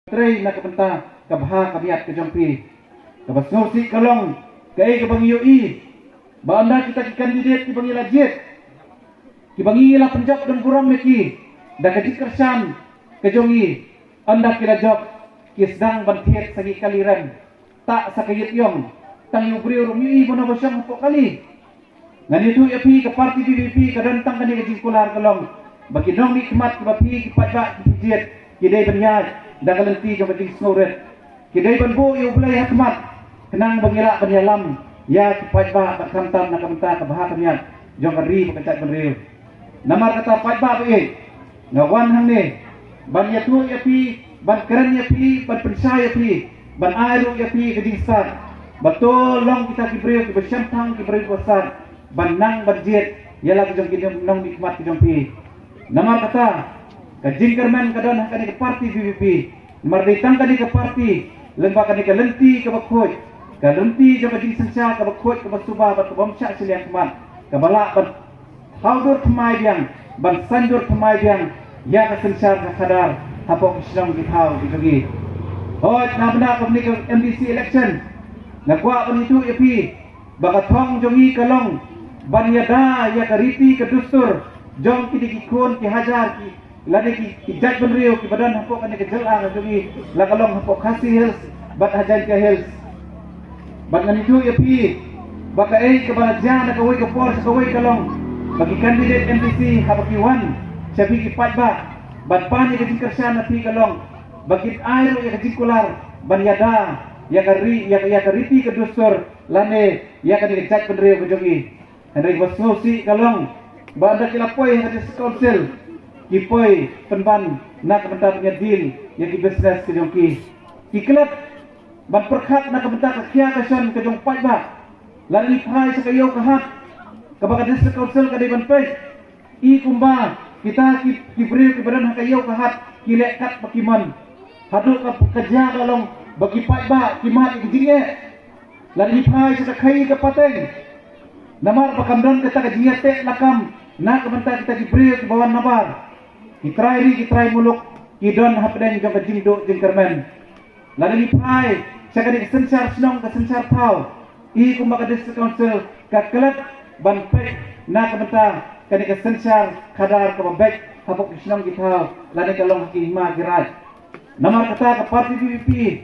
Tray na kapenta kabha kabiat kajampi kabasnosi kalong kay kabang UI banda kita ki kandidat ki bangila jet ki bangila penjab dan kurang meki da kajik kersan kajongi anda kira job ki sedang bantiet sagi kaliran tak sakayit yong tang yubri rumi bona basyang po kali ngani tu api ke parti BBP kadantang kani kajik kular kalong bagi nong nikmat ki bapi ki pajak ki jet ki dai benyaj dagalenti ke penting snoret kidai banbo yu belai hikmat kenang bangila penyalam ya pajba berkantam nak kemta kebahagiaan jong ri pekat benril namar kata pajba be ngawan hang ne ban yatu yapi ban keren yapi ban persaya yapi ban airu yapi geding sar betul long kita kibril ke besyantang kibril besar ban nang berjet yalah jong kidong nong nikmat jong pi namar kata kajing kerman kadon kani ke parti BBP marditang kani ke parti lemba kani ke lenti ke bakhoj ke lenti jo kajing sensa ke bakhoj ke basuba bat ke bomsya silian keman ke balak bat haudur thmai biang ban sandur thmai biang ya ke sensa ke kadar hapok islam githau dikagi hoj na benda ke ke MDC election na kwa ban itu yapi bagathong jongi kalong ban yada ya ke riti ke dustur jong kidikikun ki hajar ki lagi ki jaj benrio ki badan hapok kani ke jelang kami la kalong hapok khasi hills bat hajan ke hills bat ngani ju yapi baka ke balajan ka woi ke por ka woi kalong bagi kandidat MPC hapaki wan sabi ki pajba bat pani ke kersan api kalong bagi air ya ke kular ban yada ya kari ya kariti ke dustur lane ya kani ke jaj benrio ke jogi henry wasnosi kalong banda kilapoi hadis council kipoi penban nak kebentar punya deal yang di bisnes ke jongki kiklat ban perkhat nak kebentar kia kasan ke jong pajba lalu phai sakayo kahat kabaga des council ka deban pej I kumba kita kibril ke badan hakayo kahat kilekat pakiman hadu ka kerja kalong bagi pajba kimat gijinge lalu phai sakakai ke pateng namar pakamdan kata kajiate lakam nak kebentar kita kibril ke bawan nabar kitrai muluk kidon hapden jong kajing do jing kermen lalu pai sakadi sensar snong ka sensar pau I kumba ka des council ka kelat ban pek na kementa kani ka sensar kadar ka bek hapok snong githau lalu kalong hikima girat namar kata ka parti BBP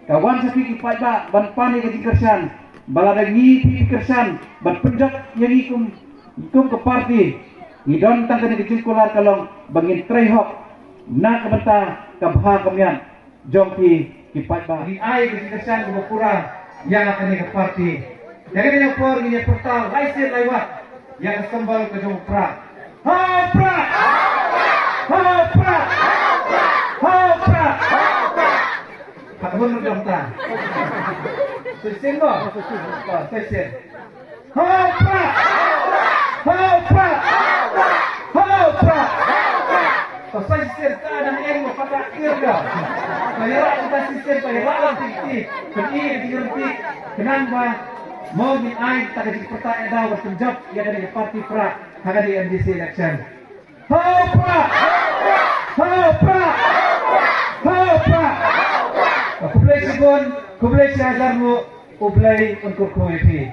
kawan sapi ki pajba ban pani ka jing kersan balada ngi pi kersan ban penjak yang ikum ke parti idon tang kani kecil kular kalong bangin trehok na kebenta kabha kamian jongki kipatba di ai kesan berkurang yang akan ke parti jadi yang por ini portal laisir lewat yang sembal ke jong pra ha pra patun jong ta sesin lo sesin ha pra pasal serta dan yang pada akhirnya bayar kita sistem bayar tinggi beri digerti kenapa mau min air tak jadi pertanyaan dah berpenjab ya dari parti pra ada di MDC election hopra kublai sibon kublai siajarmu kublai untuk kuipi